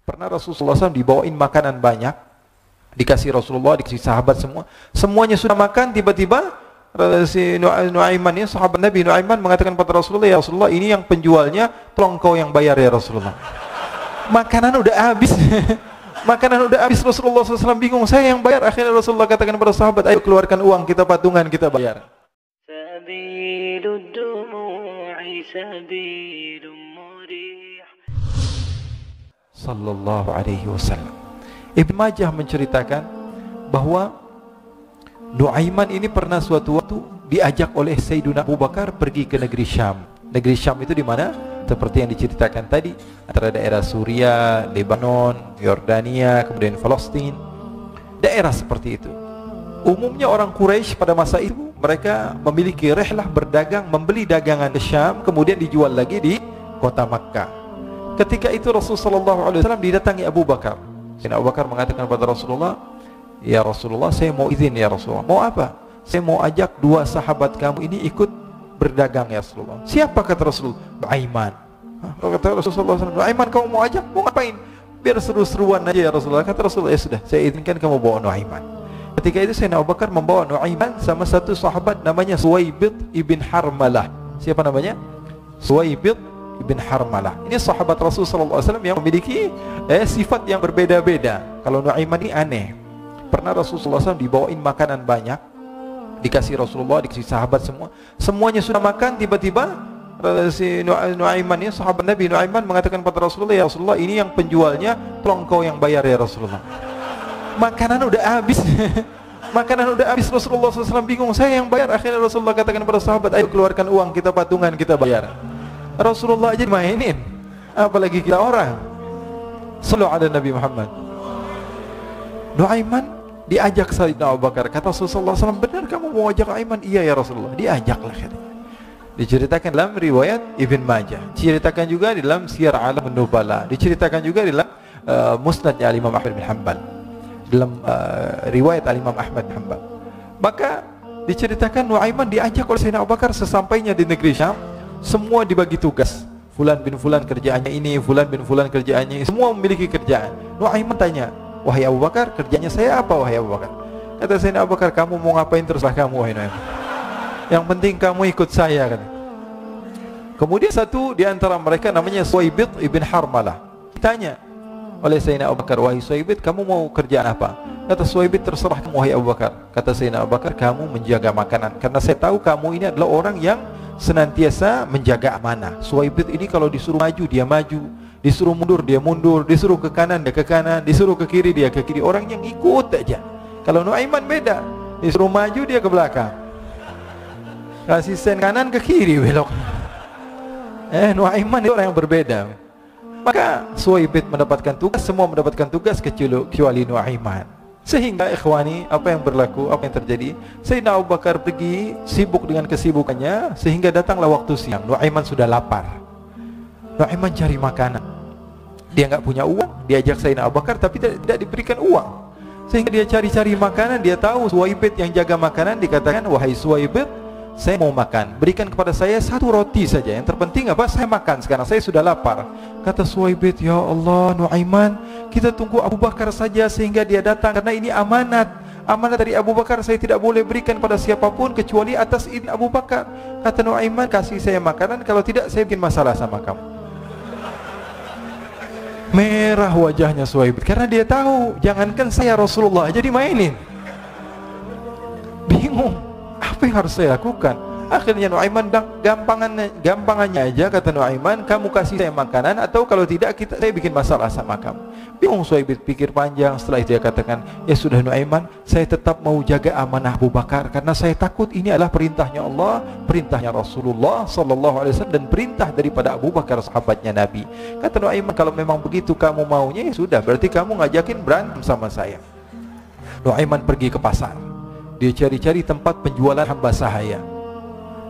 Pernah Rasulullah SAW dibawain makanan banyak, dikasih Rasulullah, dikasih sahabat semua. Semuanya sudah makan, tiba-tiba si Nuaiman, ya, sahabat Nabi Nuaiman mengatakan kepada Rasulullah, ya Rasulullah, ini yang penjualnya, tolong kau yang bayar ya Rasulullah. Makanan udah habis. Makanan udah habis, Rasulullah SAW bingung, saya yang bayar. Akhirnya Rasulullah katakan kepada sahabat, ayo keluarkan uang, kita patungan, kita bayar. Sallallahu alaihi wasallam. Ibn Majah menceritakan bahwa Nuaiman ini pernah suatu waktu diajak oleh Sayyidina Abu Bakar pergi ke negeri Syam. Negeri Syam itu di mana? Seperti yang diceritakan tadi, antara daerah Suria, Lebanon, Yordania, kemudian Palestina. Daerah seperti itu. Umumnya orang Quraisy pada masa itu mereka memiliki rihlah berdagang, membeli dagangan ke Syam, kemudian dijual lagi di kota Makkah. Ketika itu Rasulullah SAW didatangi Abu Bakar. Sayyidina Abu Bakar mengatakan kepada Rasulullah, ya Rasulullah, saya mau izin ya Rasulullah. Mau apa? Saya mau ajak dua sahabat kamu ini ikut berdagang ya Rasulullah. Siapa kata Rasulullah? Nuaiman. Kata Rasulullah SAW, Nuaiman kamu mau ajak? Mau ngapain? Biar seru-seruan aja ya Rasulullah. Kata Rasulullah, ya sudah, saya izinkan kamu bawa Nuaiman. Ketika itu Sayyidina Abu Bakar membawa Nuaiman sama satu sahabat namanya Suwaibid ibn Harmalah. Siapa namanya? Suwaibid ibn Harmalah. Ini sahabat Rasulullah SAW yang memiliki sifat yang berbeda-beda. Kalau Nuaiman ini aneh. Pernah Rasulullah SAW dibawain makanan banyak, dikasih Rasulullah, dikasih sahabat semua. Semuanya sudah makan, tiba-tiba si Nuaiman, ya, sahabat Nabi Nuaiman mengatakan kepada Rasulullah, ya Rasulullah, ini yang penjualnya, tolong kau yang bayar ya Rasulullah. Makanan udah habis. Makanan udah habis, Rasulullah SAW bingung, saya yang bayar. Akhirnya Rasulullah katakan kepada sahabat, ayo keluarkan uang, kita patungan, kita bayar. Rasulullah aja mainin, apalagi kita orang. Sallu ala Nabi Muhammad. Nuaiman diajak Sayyidina Abu Bakar. Kata Rasulullah SAW, benar kamu mau ajak Nuaiman? Iya ya Rasulullah. Diajaklah katanya. Diceritakan dalam riwayat Ibn Majah, diceritakan juga di dalam Siyar A'lam Nubala, diceritakan juga di dalam Musnadnya Imam Ahmad bin Hanbal, dalam riwayat Imam Ahmad bin Hanbal. Maka diceritakan Nuaiman diajak oleh Sayyidina Abu Bakar. Sesampainya di negeri Syam, semua dibagi tugas. Fulan bin Fulan kerjaannya ini, Fulan bin Fulan kerjaannya ini. Semua memiliki kerjaan. Nuaiman tanya, wahai Abu Bakar, kerjanya saya apa wahai Abu Bakar? Kata Sayyidina Abu Bakar, kamu mau ngapain terserah kamu wahai Nuaiman. Yang penting kamu ikut saya, kata. Kemudian satu di antara mereka namanya Suwaibid ibn Harmalah. Ditanya oleh Sayyidina Abu Bakar, wahai Suwaibid, kamu mau kerjaan apa? Kata Suwaibid, terserah kamu wahai Abu Bakar. Kata Sayyidina Abu Bakar, kamu menjaga makanan, karena saya tahu kamu ini adalah orang yang senantiasa menjaga amanah. Suwaibid ini kalau disuruh maju dia maju, disuruh mundur dia mundur, disuruh ke kanan dia ke kanan, disuruh ke kiri dia ke kiri. Orang yang ikut aja. Kalau Nuaiman beda, disuruh maju dia ke belakang, kasih sen kanan ke kiri belok. Nuaiman itu orang yang berbeda. Maka Suwaibid mendapatkan tugas, semua mendapatkan tugas kecuali Nuaiman. Sehingga ikhwani, apa yang berlaku, apa yang terjadi? Sayyidina Abu Bakar pergi sibuk dengan kesibukannya, sehingga datanglah waktu siang. Nuaiman sudah lapar. Nuaiman cari makanan. Dia nggak punya uang, diajak Sayyidina Abu Bakar tapi tidak diberikan uang. Sehingga dia cari-cari makanan. Dia tahu Suwaibid yang jaga makanan. Dikatakan, wahai Suwaibid, saya mau makan, berikan kepada saya satu roti saja. Yang terpenting apa? Saya makan sekarang, saya sudah lapar. Kata Suwaibid, ya Allah Nuaiman, kita tunggu Abu Bakar saja sehingga dia datang, karena ini amanat. Amanat dari Abu Bakar, saya tidak boleh berikan pada siapapun kecuali atas izin Abu Bakar. Kata Nuaiman, kasih saya makanan, kalau tidak saya bikin masalah sama kamu. Merah wajahnya Suwaibid, karena dia tahu, jangankan saya, Rasulullah aja dimainin. Bingung, apa yang harus saya lakukan? Akhirnya Nuaiman bilang, gampangannya aja, kata Nuaiman, kamu kasih saya makanan, atau kalau tidak saya bikin masalah sama kamu. Bingung Suwaibid, pikir panjang. Setelah itu dia katakan, ya sudah Nuaiman, saya tetap mau jaga amanah Abu Bakar, karena saya takut ini adalah perintahnya Allah, perintahnya Rasulullah sallallahu alaihi wasallam, dan perintah daripada Abu Bakar sahabatnya Nabi. Kata Nuaiman, kalau memang begitu kamu maunya, ya sudah, berarti kamu ngajakin berantem sama saya. Nuaiman pergi ke pasar. Dia cari-cari tempat penjualan hamba sahaya.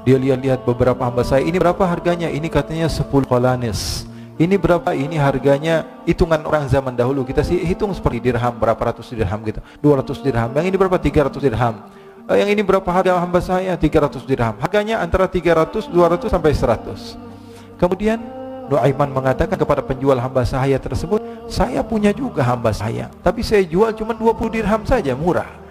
Dia lihat-lihat beberapa hamba sahaya. Ini berapa harganya? Ini katanya 10 qalanis. Ini berapa? Ini harganya, hitungan orang zaman dahulu. Kita sih hitung seperti dirham, berapa ratus dirham gitu. 200 dirham. Yang ini berapa? 300 dirham. Yang ini berapa harga hamba sahaya? 300 dirham. Harganya antara 300, 200 sampai 100. Kemudian Nuaiman mengatakan kepada penjual hamba sahaya tersebut, saya punya juga hamba saya, tapi saya jual cuma 20 dirham saja, murah.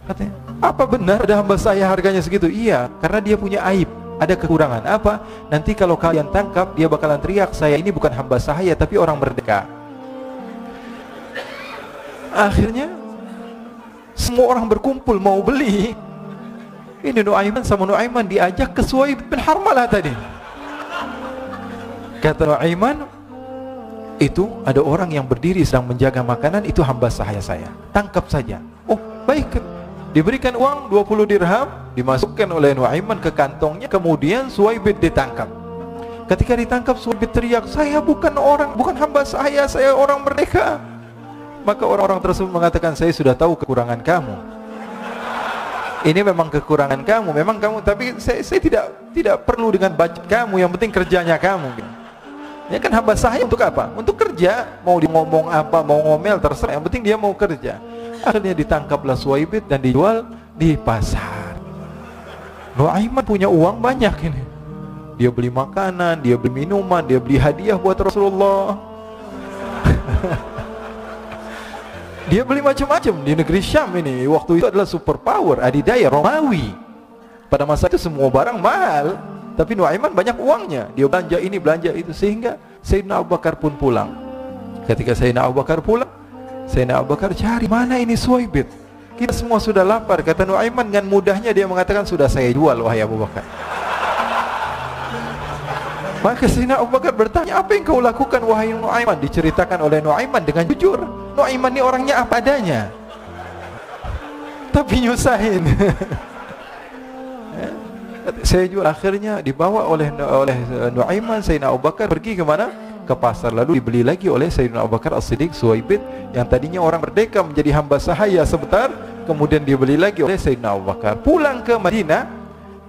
Katanya, apa benar ada hamba saya harganya segitu? Iya, karena dia punya aib, ada kekurangan. Apa? Nanti kalau kalian tangkap, dia bakalan teriak, saya ini bukan hamba sahaya tapi orang merdeka. Akhirnya semua orang berkumpul mau beli. Ini Nuaiman sama Nuaiman diajak ke Suhaib bin Harmalah tadi. Kata Nuaiman, itu ada orang yang berdiri sedang menjaga makanan, itu hamba sahaya saya, tangkap saja. Oh baik. Diberikan uang 20 dirham, dimasukkan oleh Nuaiman ke kantongnya, kemudian Suhaib ditangkap. Ketika ditangkap, Suhaib teriak, saya bukan hamba saya orang merdeka. Maka orang-orang tersebut mengatakan, saya sudah tahu kekurangan kamu. Ini memang kekurangan kamu, memang kamu, tapi saya tidak perlu dengan budget kamu, yang penting kerjanya kamu. Ya kan hamba sahaya untuk apa? Untuk kerja, mau dia ngomong apa, mau ngomel terserah, yang penting dia mau kerja. Akhirnya ditangkaplah Suhaib dan dijual di pasar. Nuaiman punya uang banyak ini. Dia beli makanan, dia beli minuman, dia beli hadiah buat Rasulullah. Dia beli macam-macam di negeri Syam ini. Waktu itu adalah superpower, adidaya Romawi. Pada masa itu semua barang mahal, tapi Nuaiman banyak uangnya. Dia belanja ini, belanja itu, sehingga Sayyidina Abu Bakar pun pulang. Ketika Sayyidina Abu Bakar pulang, Sayyidina Abu Bakar cari, mana ini Suhaib? Kita semua sudah lapar. Kata Nuaiman dengan mudahnya dia mengatakan, sudah saya jual wahai Abu Bakar. Maka Sayyidina Abu Bakar bertanya, apa yang kau lakukan wahai Nuaiman? Diceritakan oleh Nuaiman dengan jujur. Nuaiman ini orangnya apa adanya, tapi nyusahin. Saya jual. Akhirnya dibawa oleh Nuaiman, Sayyidina Abu Bakar pergi ke mana? Ke pasar, lalu dibeli lagi oleh Sayyidina Abu Bakar As-Siddiq. Suhaib yang tadinya orang merdeka menjadi hamba sahaya sebentar, kemudian dibeli lagi oleh Sayyidina Abu Bakar. Pulang ke Madinah,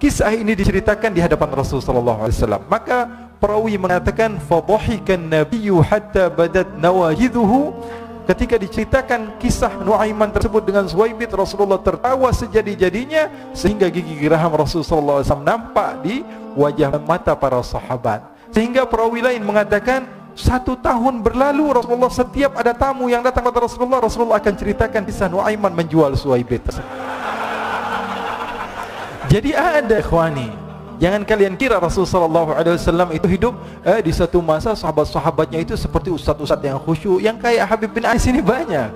kisah ini diceritakan di hadapan Rasulullah SAW. Maka perawi mengatakan, fadhahikan nabiyyu hatta badat nawajiduhu. Ketika diceritakan kisah Nuaiman tersebut dengan Suhaib, Rasulullah tertawa sejadi-jadinya sehingga gigi geraham Rasulullah SAW nampak di wajah mata para sahabat. Sehingga perawi lain mengatakan, 1 tahun berlalu Rasulullah, setiap ada tamu yang datang kepada Rasulullah, Rasulullah akan ceritakan kisah Nuaiman menjual Suhaib tersebut. Jadi ada ikhwani, jangan kalian kira Rasulullah SAW itu hidup di satu masa sahabat-sahabatnya itu seperti ustadz-ustadz yang khusyuk, yang kayak Habib bin Ais ini banyak.